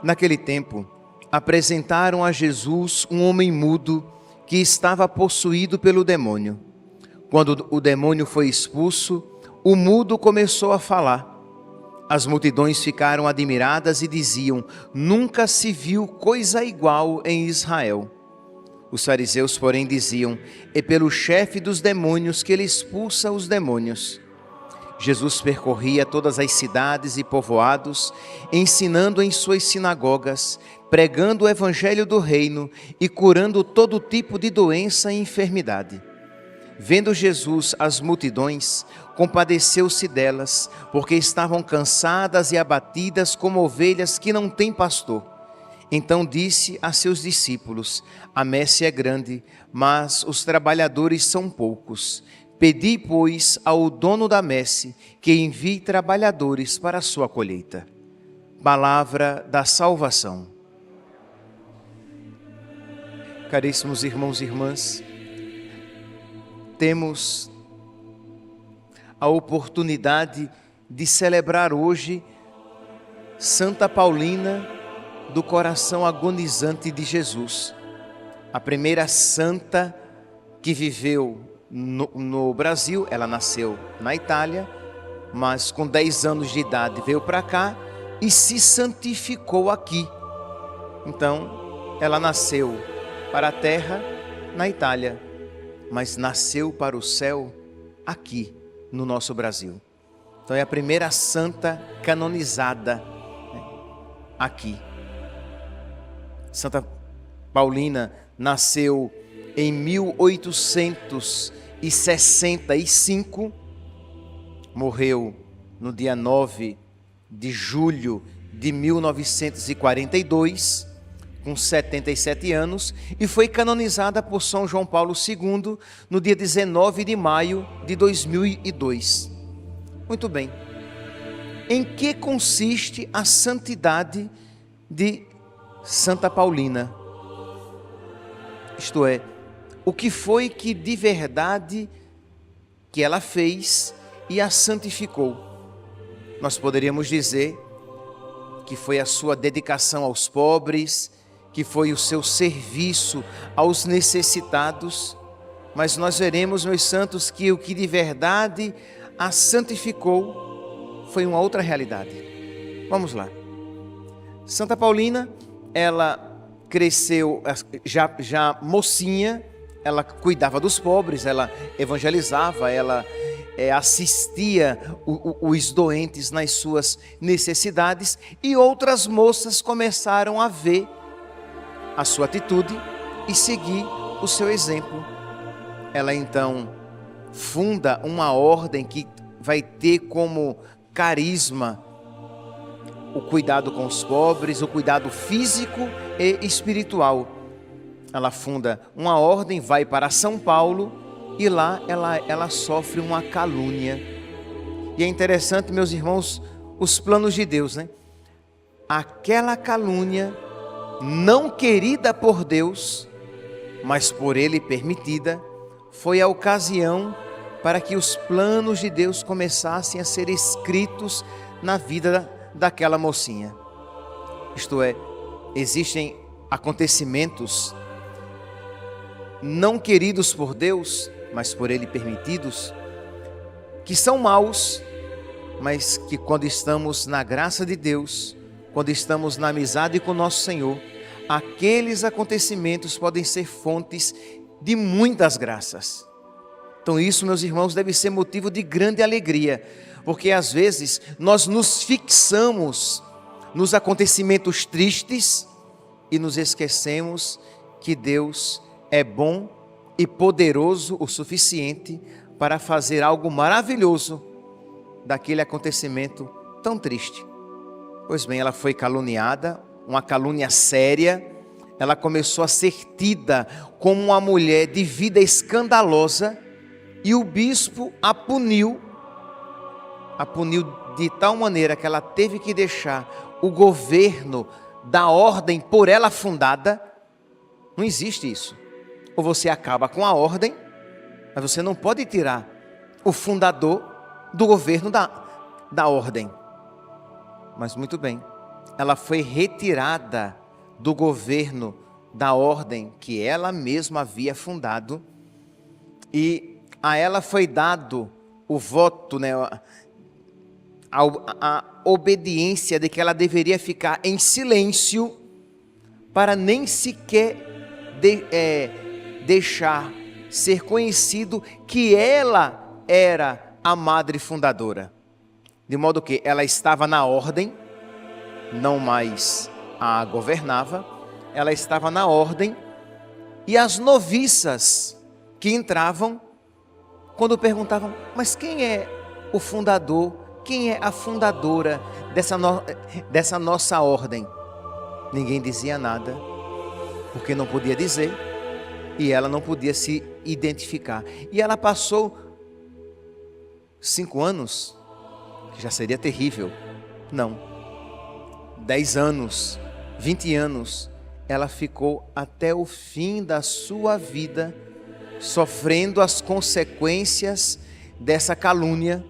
Naquele tempo, apresentaram a Jesus um homem mudo que estava possuído pelo demônio. Quando o demônio foi expulso, o mudo começou a falar. As multidões ficaram admiradas e diziam: nunca se viu coisa igual em Israel. Os fariseus, porém, diziam: é pelo chefe dos demônios que ele expulsa os demônios. Jesus percorria todas as cidades e povoados, ensinando em suas sinagogas, pregando o evangelho do reino e curando todo tipo de doença e enfermidade. Vendo Jesus as multidões, compadeceu-se delas, porque estavam cansadas e abatidas como ovelhas que não têm pastor. Então disse a seus discípulos: a messe é grande, mas os trabalhadores são poucos. Pedi, pois, ao dono da messe que envie trabalhadores para a sua colheita. Palavra da salvação. Caríssimos irmãos e irmãs, temos a oportunidade de celebrar hoje Santa Paulina do coração agonizante de Jesus, a primeira santa que viveu no Brasil. Ela nasceu na Itália, mas com 10 anos de idade veio para cá e se santificou aqui. Então, ela nasceu para a terra na Itália, mas nasceu para o céu aqui no nosso Brasil. Então é a primeira santa canonizada, aqui. Santa Paulina nasceu em 1865, morreu no dia 9 de julho de 1942, com 77 anos, e foi canonizada por São João Paulo II no dia 19 de maio de 2002. Muito bem. Em que consiste a santidade de Santa Paulina? Isto é, o que foi que de verdade que ela fez e a santificou? Nós poderíamos dizer que foi a sua dedicação aos pobres, que foi o seu serviço aos necessitados, mas nós veremos, meus santos, que o que de verdade a santificou foi uma outra realidade. Vamos lá. Santa Paulina, ela cresceu já mocinha, ela cuidava dos pobres, ela evangelizava, ela assistia os doentes nas suas necessidades, e outras moças começaram a ver a sua atitude e seguir o seu exemplo. Ela então funda uma ordem que vai ter como carisma o cuidado com os pobres, o cuidado físico e espiritual. Ela funda uma ordem, vai para São Paulo e lá ela sofre uma calúnia. E é interessante, meus irmãos, os planos de Deus, né? Aquela calúnia não querida por Deus, mas por Ele permitida, foi a ocasião para que os planos de Deus começassem a ser escritos na vida daquela mocinha. Isto é, existem acontecimentos não queridos por Deus, mas por Ele permitidos, que são maus, mas que quando estamos na graça de Deus, quando estamos na amizade com nosso Senhor, aqueles acontecimentos podem ser fontes de muitas graças. Então isso, meus irmãos, deve ser motivo de grande alegria, porque às vezes nós nos fixamos nos acontecimentos tristes e nos esquecemos que Deus é bom e poderoso o suficiente para fazer algo maravilhoso daquele acontecimento tão triste. Pois bem, ela foi caluniada, uma calúnia séria. Ela começou a ser tida como uma mulher de vida escandalosa, e o bispo a puniu de tal maneira que ela teve que deixar o governo da ordem por ela fundada. Não existe isso. Ou você acaba com a ordem, mas você não pode tirar o fundador do governo da ordem. Mas muito bem, ela foi retirada do governo da ordem que ela mesma havia fundado, e a ela foi dado o voto, a obediência de que ela deveria ficar em silêncio para nem sequer deixar ser conhecido que ela era a madre fundadora. De modo que ela estava na ordem, não mais a governava, ela estava na ordem, e as noviças que entravam, quando perguntavam, mas quem é o fundador, quem é a fundadora dessa nossa ordem? Ninguém dizia nada, porque não podia dizer, e ela não podia se identificar. E ela passou 5 anos, que já seria terrível, não, 10 anos, 20 anos, ela ficou até o fim da sua vida sofrendo as consequências dessa calúnia,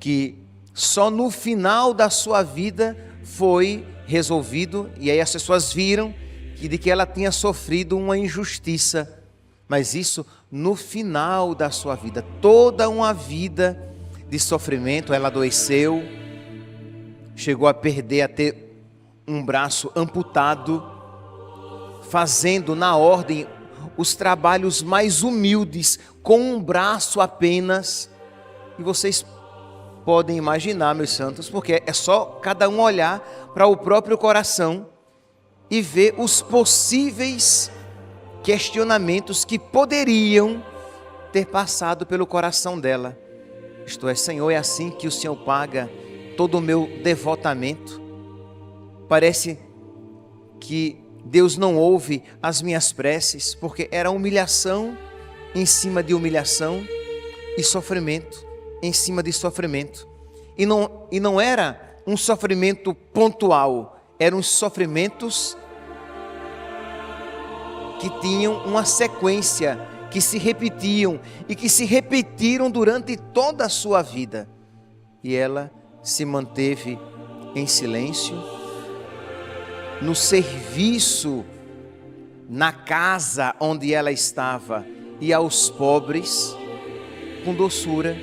que só no final da sua vida foi resolvido, e aí as pessoas viram de que ela tinha sofrido uma injustiça, mas isso no final da sua vida, toda uma vida de sofrimento. Ela adoeceu, chegou a ter um braço amputado, fazendo na ordem os trabalhos mais humildes, com um braço apenas. E vocês podem imaginar, meus santos, porque é só cada um olhar para o próprio coração e ver os possíveis questionamentos que poderiam ter passado pelo coração dela. Isto é, Senhor, é assim que o Senhor paga todo o meu devotamento? Parece que Deus não ouve as minhas preces, porque era humilhação em cima de humilhação e sofrimento em cima de sofrimento. E não era um sofrimento pontual, eram sofrimentos que tinham uma sequência, que se repetiam e que se repetiram durante toda a sua vida. E ela se manteve em silêncio, no serviço, na casa onde ela estava, e aos pobres, com doçura,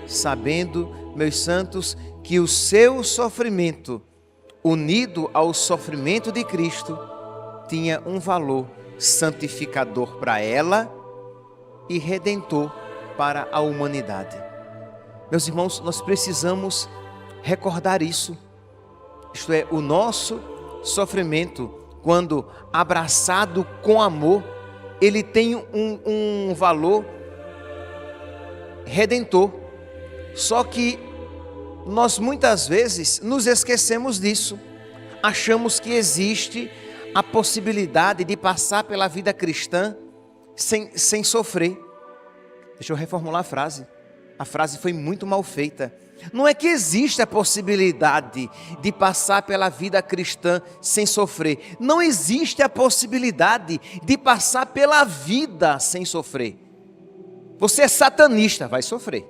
sabendo, meus santos, que o seu sofrimento, unido ao sofrimento de Cristo, tinha um valor santificador para ela e redentor para a humanidade. Meus irmãos, nós precisamos recordar isso. Isto é, o nosso sofrimento, quando abraçado com amor, ele tem um valor redentor. Só que nós muitas vezes nos esquecemos disso. Achamos que existe a possibilidade de passar pela vida cristã sem sofrer. Deixa eu reformular a frase. A frase foi muito mal feita. Não é que existe a possibilidade de passar pela vida cristã sem sofrer. Não existe a possibilidade de passar pela vida sem sofrer. Você é satanista, vai sofrer.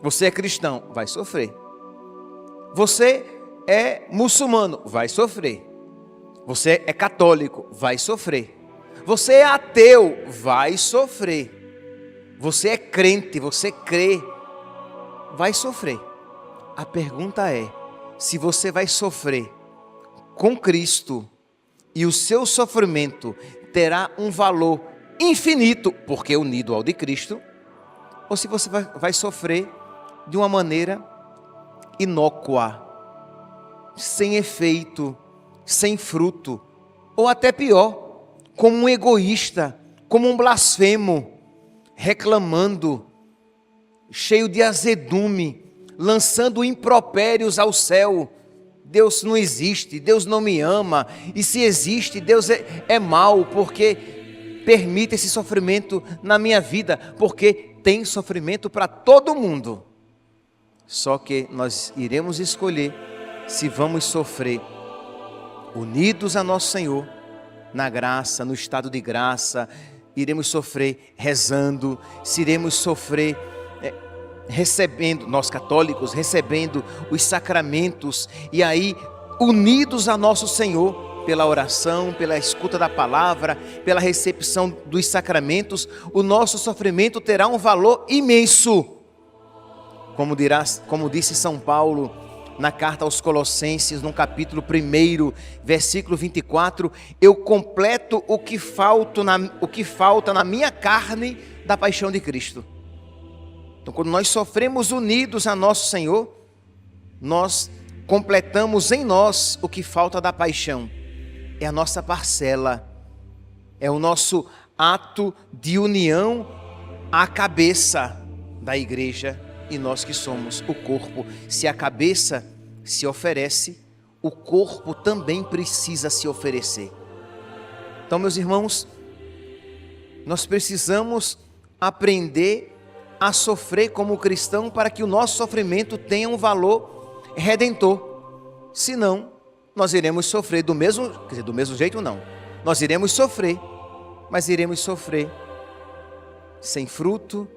Você é cristão, vai sofrer. Você é muçulmano, vai sofrer. Você é católico, vai sofrer. Você é ateu, vai sofrer. Você é crente, você crê, vai sofrer. A pergunta é, se você vai sofrer com Cristo e o seu sofrimento terá um valor infinito, porque é unido ao de Cristo, ou se você vai sofrer de uma maneira inócua, sem efeito, sem fruto, ou até pior, como um egoísta, como um blasfemo, reclamando, cheio de azedume, lançando impropérios ao céu. Deus não existe, Deus não me ama, e se existe, Deus é mau, porque permite esse sofrimento na minha vida, porque tem sofrimento para todo mundo. Só que nós iremos escolher se vamos sofrer unidos a nosso Senhor, na graça, no estado de graça. Iremos sofrer rezando, se iremos sofrer recebendo, nós católicos, recebendo os sacramentos, e aí unidos a nosso Senhor, pela oração, pela escuta da palavra, pela recepção dos sacramentos, o nosso sofrimento terá um valor imenso. Como disse São Paulo na carta aos Colossenses, no capítulo 1, versículo 24, eu completo o que falta na minha carne da paixão de Cristo. Então, quando nós sofremos unidos a nosso Senhor, nós completamos em nós o que falta da paixão. É a nossa parcela, é o nosso ato de união à cabeça da igreja, e nós que somos o corpo. Se a cabeça se oferece, o corpo também precisa se oferecer. Então, meus irmãos, nós precisamos aprender a sofrer como cristão para que o nosso sofrimento tenha um valor redentor. Senão, nós iremos sofrer do mesmo jeito não. Nós iremos sofrer, mas iremos sofrer sem fruto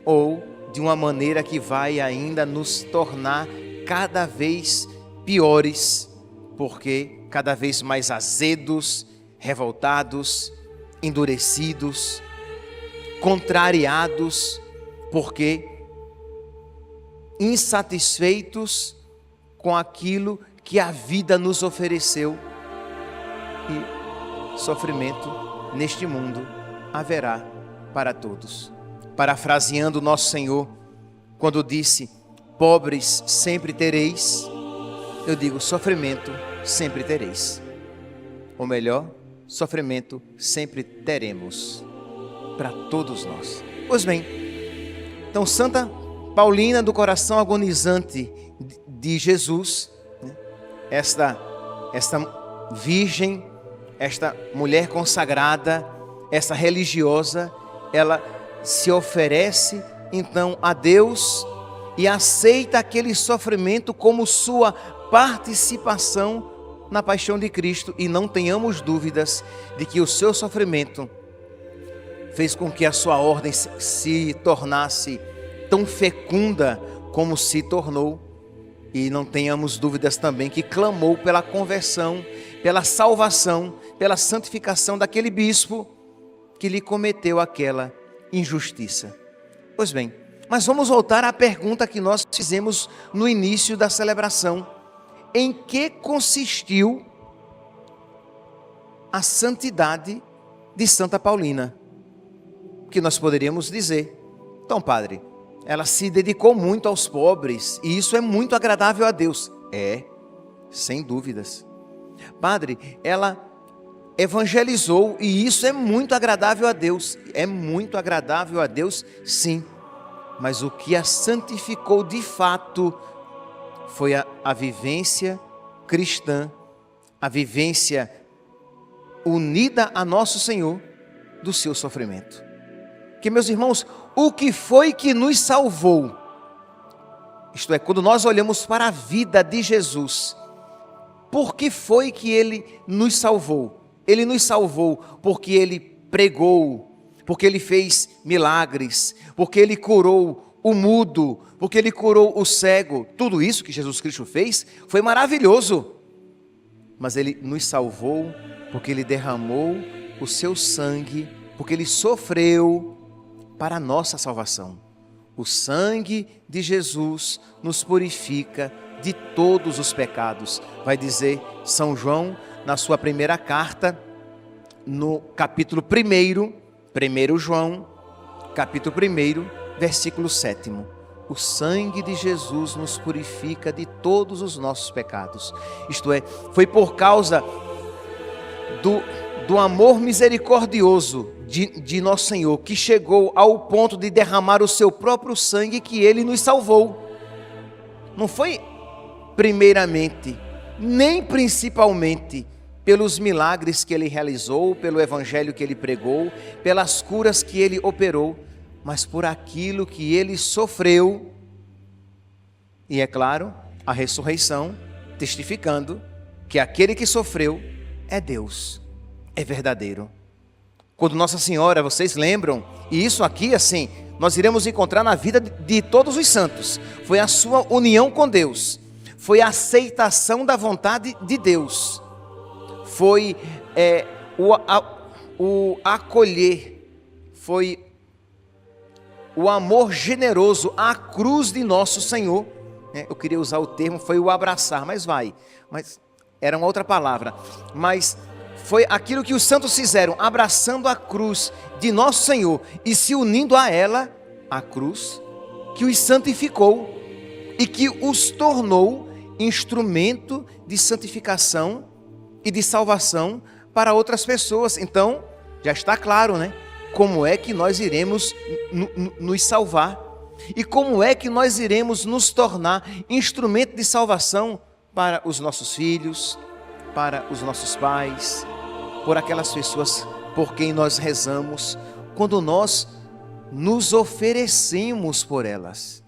ou de uma maneira que vai ainda nos tornar cada vez piores, porque cada vez mais azedos, revoltados, endurecidos, contrariados, porque insatisfeitos com aquilo que a vida nos ofereceu, e sofrimento neste mundo haverá para todos. Parafraseando nosso Senhor, quando disse, pobres sempre tereis, eu digo, sofrimento sempre tereis. Ou melhor, sofrimento sempre teremos, para todos nós. Pois bem, então Santa Paulina do coração agonizante de Jesus, esta virgem, esta mulher consagrada, essa religiosa, ela se oferece então a Deus e aceita aquele sofrimento como sua participação na paixão de Cristo, e não tenhamos dúvidas de que o seu sofrimento fez com que a sua ordem se tornasse tão fecunda como se tornou, e não tenhamos dúvidas também que clamou pela conversão, pela salvação, pela santificação daquele bispo que lhe cometeu aquela injustiça. Pois bem, mas vamos voltar à pergunta que nós fizemos no início da celebração. Em que consistiu a santidade de Santa Paulina? Que nós poderíamos dizer, então, padre, ela se dedicou muito aos pobres, e isso é muito agradável a Deus. É, sem dúvidas. Padre, ela evangelizou, e isso é muito agradável a Deus. É muito agradável a Deus, sim. Mas o que a santificou de fato foi a vivência cristã, a vivência unida a nosso Senhor do seu sofrimento. Que, meus irmãos, o que foi que nos salvou? Isto é, quando nós olhamos para a vida de Jesus, por que foi que Ele nos salvou? Ele nos salvou porque Ele pregou, porque Ele fez milagres, porque Ele curou o mudo, porque Ele curou o cego. Tudo isso que Jesus Cristo fez foi maravilhoso. Mas Ele nos salvou porque Ele derramou o seu sangue, porque Ele sofreu para a nossa salvação. O sangue de Jesus nos purifica de todos os pecados. Vai dizer São João na sua primeira carta, no capítulo 1 João, capítulo 1, versículo 7. O sangue de Jesus nos purifica de todos os nossos pecados. Isto é, foi por causa do amor misericordioso de nosso Senhor, que chegou ao ponto de derramar o seu próprio sangue, que Ele nos salvou. Não foi primeiramente, nem principalmente, pelos milagres que Ele realizou, pelo evangelho que Ele pregou, pelas curas que Ele operou, mas por aquilo que Ele sofreu. E é claro, a ressurreição, testificando que aquele que sofreu é Deus, é verdadeiro. Quando Nossa Senhora, vocês lembram, e isso aqui assim, nós iremos encontrar na vida de todos os santos. Foi a sua união com Deus, foi a aceitação da vontade de Deus, foi o acolher, foi o amor generoso, a cruz de nosso Senhor. Eu queria usar o termo, foi o abraçar, mas era uma outra palavra, mas foi aquilo que os santos fizeram, abraçando a cruz de nosso Senhor e se unindo a ela, a cruz, que os santificou e que os tornou instrumento de santificação e de salvação para outras pessoas. Então, já está claro, né? Como é que nós iremos nos salvar e como é que nós iremos nos tornar instrumento de salvação para os nossos filhos, para os nossos pais, por aquelas pessoas por quem nós rezamos, quando nós nos oferecemos por elas.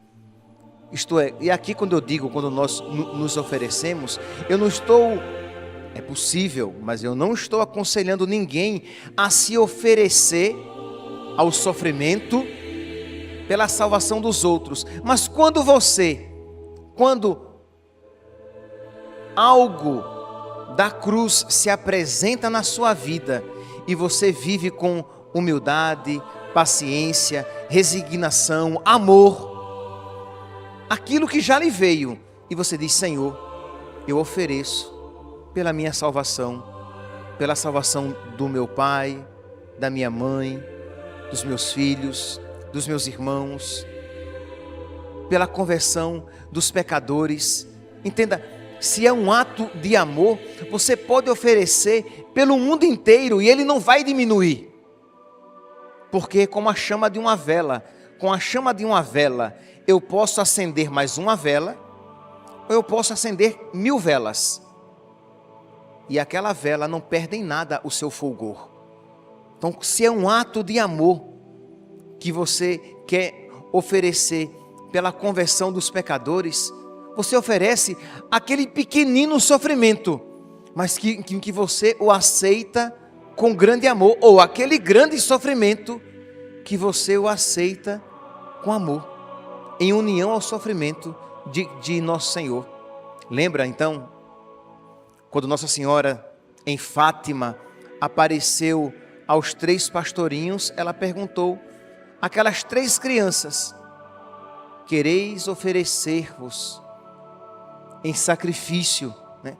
Isto é, e aqui quando eu digo, quando nós nos oferecemos, eu não estou, é possível, mas eu não estou aconselhando ninguém a se oferecer ao sofrimento pela salvação dos outros. Mas quando algo da cruz se apresenta na sua vida e você vive com humildade, paciência, resignação, amor, aquilo que já lhe veio, e você diz: Senhor, eu ofereço pela minha salvação, pela salvação do meu pai, da minha mãe, dos meus filhos, dos meus irmãos, pela conversão dos pecadores. Entenda, se é um ato de amor, você pode oferecer pelo mundo inteiro e ele não vai diminuir. Porque como a chama de uma vela, com a chama de uma vela, eu posso acender mais uma vela, ou eu posso acender 1000 velas. E aquela vela não perde em nada o seu fulgor. Então, se é um ato de amor que você quer oferecer pela conversão dos pecadores, você oferece aquele pequenino sofrimento, mas que você o aceita com grande amor, ou aquele grande sofrimento que você o aceita com amor, em união ao sofrimento de nosso Senhor. Lembra então, quando Nossa Senhora em Fátima apareceu aos 3 pastorinhos, ela perguntou àquelas 3 crianças: quereis oferecer-vos em sacrifício, né,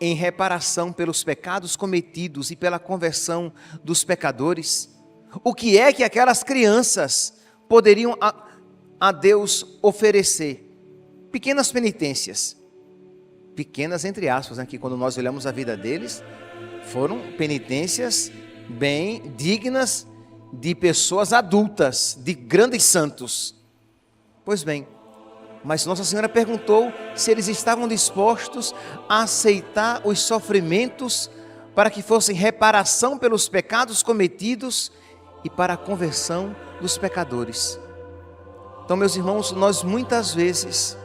em reparação pelos pecados cometidos e pela conversão dos pecadores? O que é que aquelas crianças poderiam a Deus oferecer? Pequenas penitências, pequenas entre aspas, aqui, quando nós olhamos a vida deles, foram penitências bem dignas de pessoas adultas, de grandes santos. Pois bem, mas Nossa Senhora perguntou se eles estavam dispostos a aceitar os sofrimentos para que fossem reparação pelos pecados cometidos e para a conversão dos pecadores. Então, meus irmãos, nós muitas vezes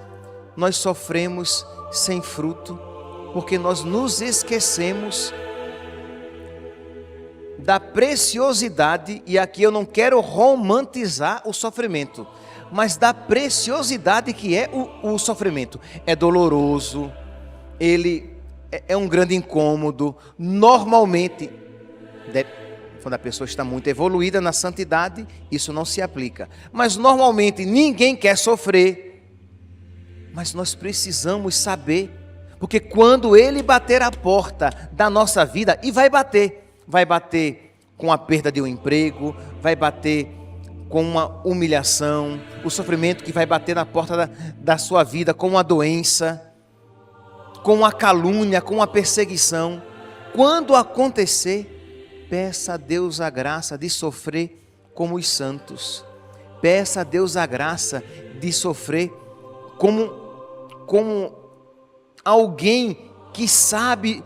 nós sofremos sem fruto, porque nós nos esquecemos da preciosidade, e aqui eu não quero romantizar o sofrimento, mas da preciosidade que é o sofrimento. É doloroso, ele é um grande incômodo. Normalmente, quando a pessoa está muito evoluída na santidade, isso não se aplica. Mas normalmente ninguém quer sofrer. Mas nós precisamos saber, porque quando ele bater a porta da nossa vida, e vai bater com a perda de um emprego, vai bater com uma humilhação, o sofrimento que vai bater na porta da sua vida, com uma doença, com a calúnia, com a perseguição. Quando acontecer, peça a Deus a graça de sofrer como os santos. Peça a Deus a graça de sofrer como alguém que sabe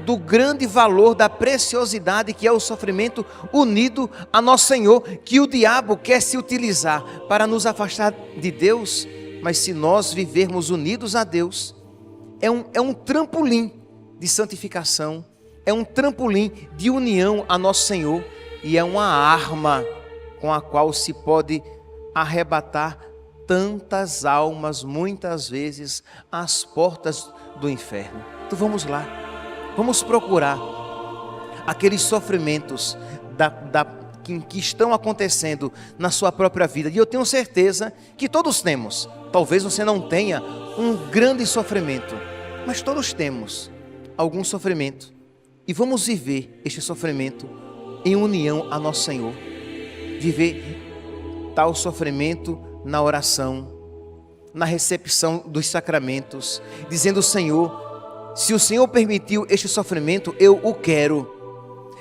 do grande valor, da preciosidade que é o sofrimento unido a nosso Senhor, que o diabo quer se utilizar para nos afastar de Deus. Mas se nós vivermos unidos a Deus, é um trampolim de santificação, é um trampolim de união a nosso Senhor, e é uma arma com a qual se pode arrebatar tantas almas, muitas vezes, às portas do inferno. Então vamos lá, vamos procurar aqueles sofrimentos que estão acontecendo na sua própria vida. E eu tenho certeza que todos temos. Talvez você não tenha um grande sofrimento, mas todos temos algum sofrimento. E vamos viver este sofrimento em união a nosso Senhor. Viver tal sofrimento na oração, na recepção dos sacramentos, dizendo: Senhor, se o Senhor permitiu este sofrimento, eu o quero.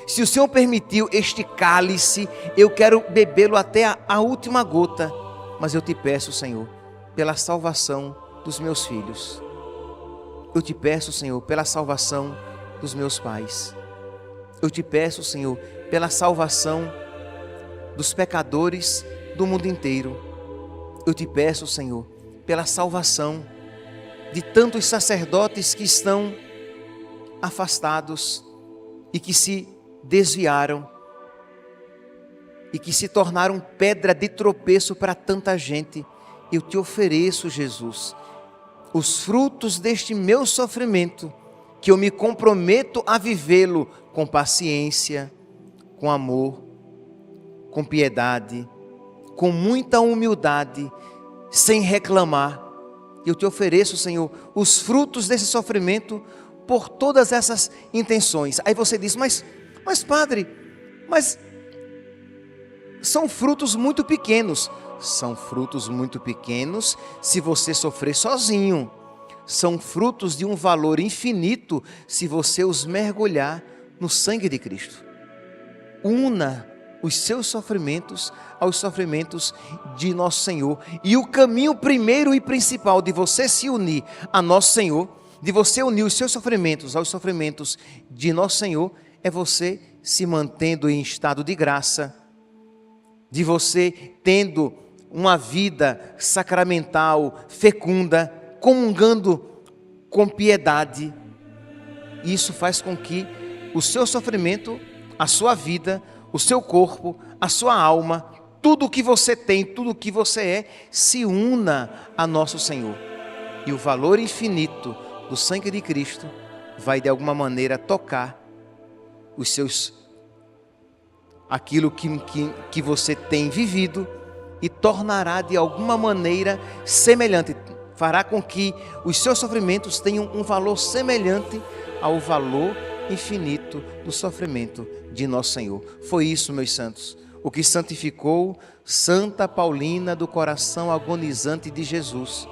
Se o Senhor permitiu este cálice, eu quero bebê-lo até a última gota. Mas eu te peço, Senhor, pela salvação dos meus filhos. Eu te peço, Senhor, pela salvação dos meus pais. Eu te peço, Senhor, pela salvação dos pecadores do mundo inteiro. Eu te peço, Senhor, pela salvação de tantos sacerdotes que estão afastados e que se desviaram e que se tornaram pedra de tropeço para tanta gente. Eu te ofereço, Jesus, os frutos deste meu sofrimento, que eu me comprometo a vivê-lo com paciência, com amor, com piedade, com muita humildade, sem reclamar. Eu te ofereço, Senhor, os frutos desse sofrimento por todas essas intenções. Aí você diz: mas Padre, mas são frutos muito pequenos. São frutos muito pequenos se você sofrer sozinho. São frutos de um valor infinito se você os mergulhar no sangue de Cristo. Una os seus sofrimentos aos sofrimentos de nosso Senhor. E o caminho primeiro e principal de você se unir a nosso Senhor, de você unir os seus sofrimentos aos sofrimentos de nosso Senhor, é você se mantendo em estado de graça, de você tendo uma vida sacramental, fecunda, comungando com piedade. Isso faz com que o seu sofrimento, a sua vida, o seu corpo, a sua alma, tudo o que você tem, tudo o que você é, se una a nosso Senhor. E o valor infinito do sangue de Cristo vai de alguma maneira tocar os seus, aquilo que você tem vivido, e tornará de alguma maneira semelhante, fará com que os seus sofrimentos tenham um valor semelhante ao valor infinito do sofrimento de nosso Senhor. Foi isso, meus santos, o que santificou Santa Paulina do coração agonizante de Jesus,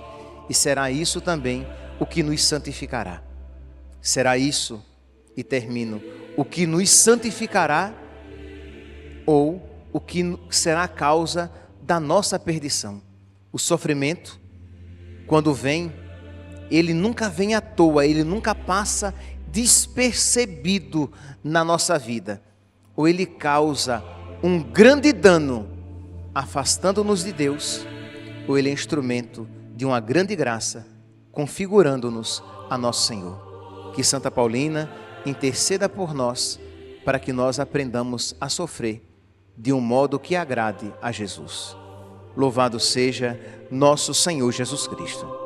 e será isso também o que nos santificará. Será isso, e termino, o que nos santificará, ou o que será a causa da nossa perdição. O sofrimento, quando vem, ele nunca vem à toa, ele nunca passa despercebido na nossa vida. Ou ele causa um grande dano, afastando-nos de Deus, ou ele é instrumento de uma grande graça, configurando-nos a nosso Senhor. Que Santa Paulina interceda por nós, para que nós aprendamos a sofrer de um modo que agrade a Jesus. Louvado seja nosso Senhor Jesus Cristo.